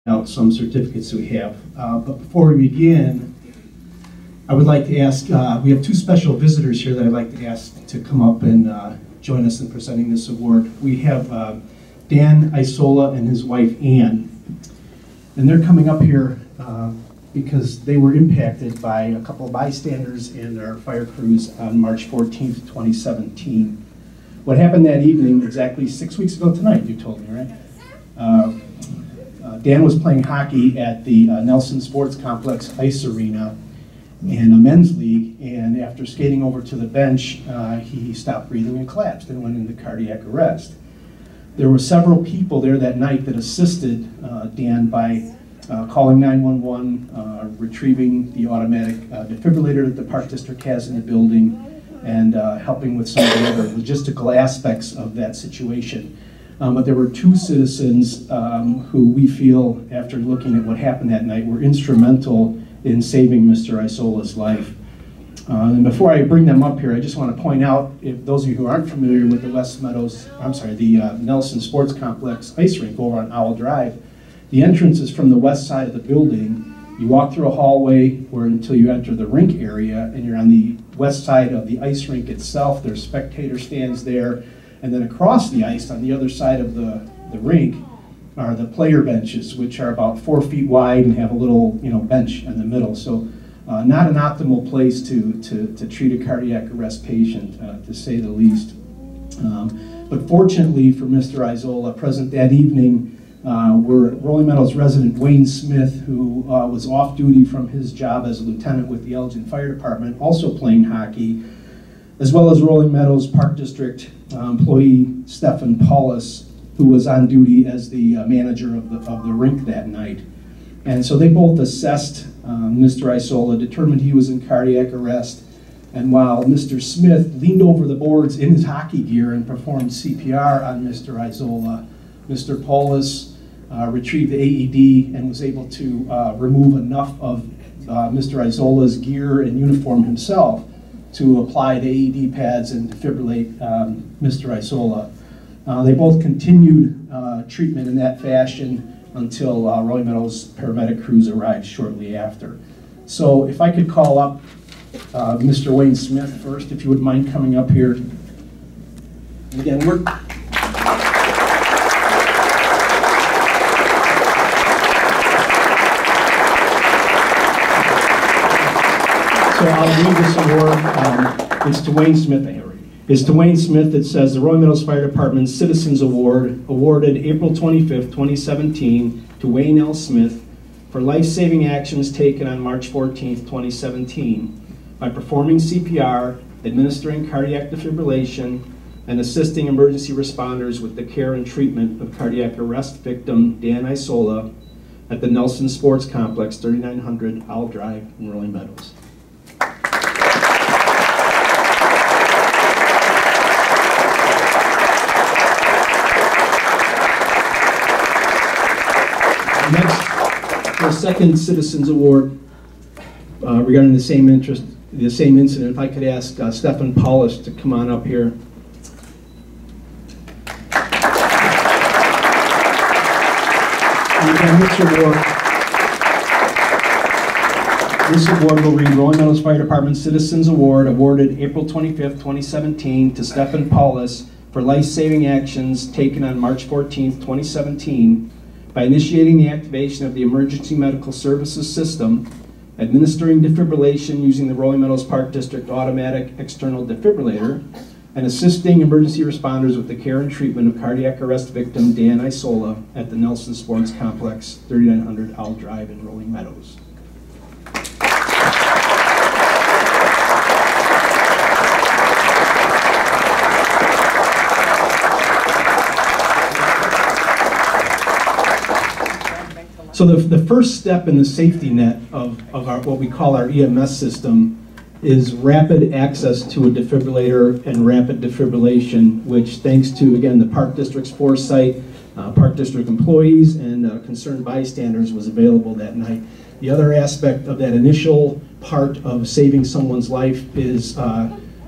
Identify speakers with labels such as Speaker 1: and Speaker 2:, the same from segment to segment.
Speaker 1: out some certificates we have. But before we begin, I would like to ask, we have two special visitors here that I'd like to ask to come up and join us in presenting this award. We have Dan Isola and his wife Ann, and they're coming up here because they were impacted by a couple of bystanders and our fire crews on March 14th, 2017. What happened that evening, exactly 6 weeks ago tonight, you told me, right? Dan was playing hockey at the Nelson Sports Complex Ice Arena in a men's league, and after skating over to the bench, he stopped breathing and collapsed and went into cardiac arrest. There were several people there that night that assisted Dan by calling 911, retrieving the automatic defibrillator that the Park District has in the building, and helping with some of the other logistical aspects of that situation. But there were two citizens who we feel, after looking at what happened that night, were instrumental in saving Mr. Isola's life. And before I bring them up here, I just want to point out, if those of you who aren't familiar with the the Nelson Sports Complex ice rink over on Owl Drive, the entrance is from the west side of the building. You walk through a hallway until you enter the rink area, and you're on the west side of the ice rink itself. There's spectator stands there, and then across the ice on the other side of the rink are the player benches, which are about 4 feet wide and have a little bench in the middle. So not an optimal place to treat a cardiac arrest patient, to say the least. But fortunately for Mr. Isola, present that evening were Rolling Meadows resident Wayne Smith, who was off duty from his job as a lieutenant with the Elgin Fire Department, also playing hockey, as well as Rolling Meadows Park District employee Stephen Paulus, who was on duty as the manager of the rink that night. And so they both assessed Mr. Isola, determined he was in cardiac arrest, and while Mr. Smith leaned over the boards in his hockey gear and performed CPR on Mr. Isola, Mr. Paulus retrieved the AED and was able to remove enough of Mr. Isola's gear and uniform himself to apply the AED pads and defibrillate Mr. Isola. They both continued treatment in that fashion until Rolling Meadows paramedic crews arrived shortly after. So if I could call up Mr. Wayne Smith first, if you wouldn't mind coming up here. And again, So I'll read this award. It's to Wayne Smith. It's to Wayne Smith. It says the Rolling Meadows Fire Department Citizens Award, awarded April 25th, 2017, to Wayne L. Smith for life-saving actions taken on March 14th, 2017, by performing CPR, administering cardiac defibrillation, and assisting emergency responders with the care and treatment of cardiac arrest victim Dan Isola at the Nelson Sports Complex, 3900 Owl Drive in Rolling Meadows. Next, the second Citizens Award regarding the same incident. If I could ask Stephen Paulus to come on up here. And again, this award will read Rolling Meadows Fire Department Citizens Award, awarded April 25th, 2017, to Stephen Paulus for life-saving actions taken on March 14th, 2017, by initiating the activation of the Emergency Medical Services System, administering defibrillation using the Rolling Meadows Park District Automatic External Defibrillator, and assisting emergency responders with the care and treatment of cardiac arrest victim Dan Isola at the Nelson Sports Complex, 3900 Owl Drive in Rolling Meadows. So the first step in the safety net of what we call our EMS system is rapid access to a defibrillator and rapid defibrillation, which, thanks to, again, the Park District's foresight, Park District employees and concerned bystanders, was available that night. The other aspect of that initial part of saving someone's life is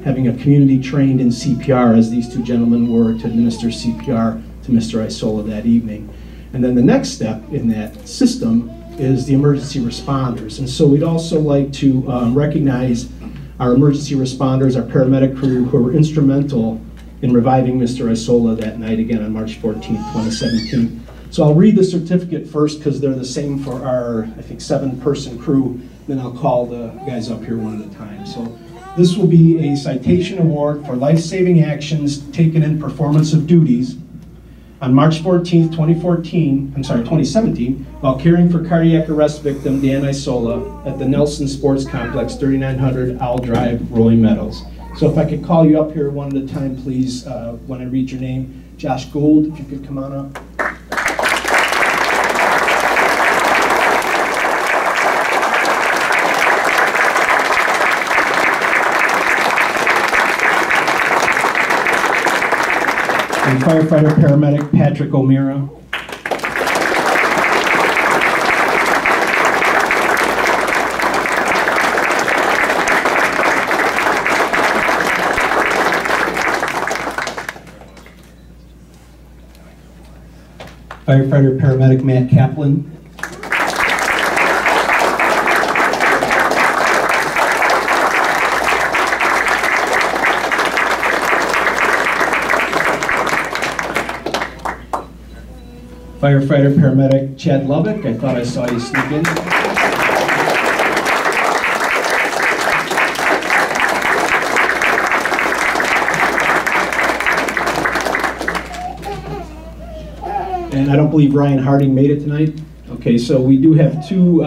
Speaker 1: having a community trained in CPR, as these two gentlemen were, to administer CPR to Mr. Isola that evening. And then the next step in that system is the emergency responders. And so we'd also like to recognize our emergency responders, our paramedic crew, who were instrumental in reviving Mr. Isola that night, again on March 14th, 2017. So I'll read the certificate first because they're the same for our, I think, 7-person crew. Then I'll call the guys up here one at a time. So this will be a citation award for life-saving actions taken in performance of duties on March 14th, 2017, while caring for cardiac arrest victim Dan Isola at the Nelson Sports Complex, 3900 Owl Drive, Rolling Meadows. So if I could call you up here one at a time, please, when I read your name. Josh Gould, if you could come on up. And firefighter paramedic Patrick O'Meara. Firefighter paramedic Matt Kaplan. Firefighter paramedic Chad Lubbock. I thought I saw you sneak in. And I don't believe Ryan Harding made it tonight. Okay, so we do have 2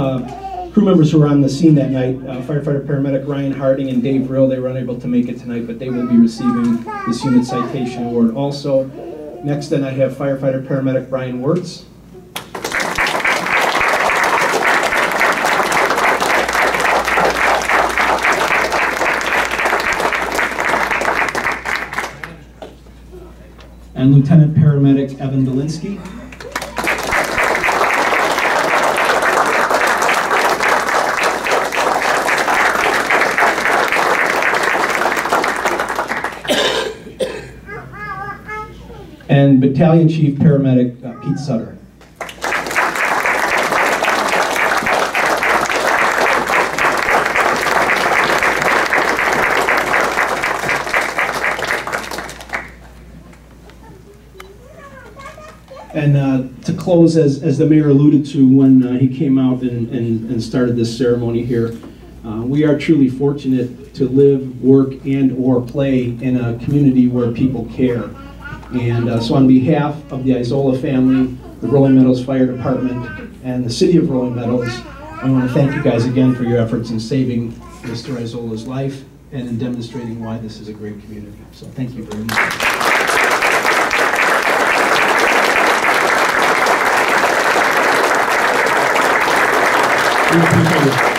Speaker 1: crew members who were on the scene that night. Firefighter paramedic Ryan Harding and Dave Rill. They were unable to make it tonight, but they will be receiving this unit citation award also. Next then I have firefighter paramedic Brian Wirtz. And Lieutenant Paramedic Evan Dolinsky. And Battalion Chief Paramedic Pete Sutter. And to close, as the mayor alluded to when he came out and started this ceremony here, we are truly fortunate to live, work, and or play in a community where people care. And so on behalf of the Isola family, the Rolling Meadows Fire Department, and the City of Rolling Meadows, I want to thank you guys again for your efforts in saving Mr. Isola's life and in demonstrating why this is a great community. So thank you very much. We appreciate it.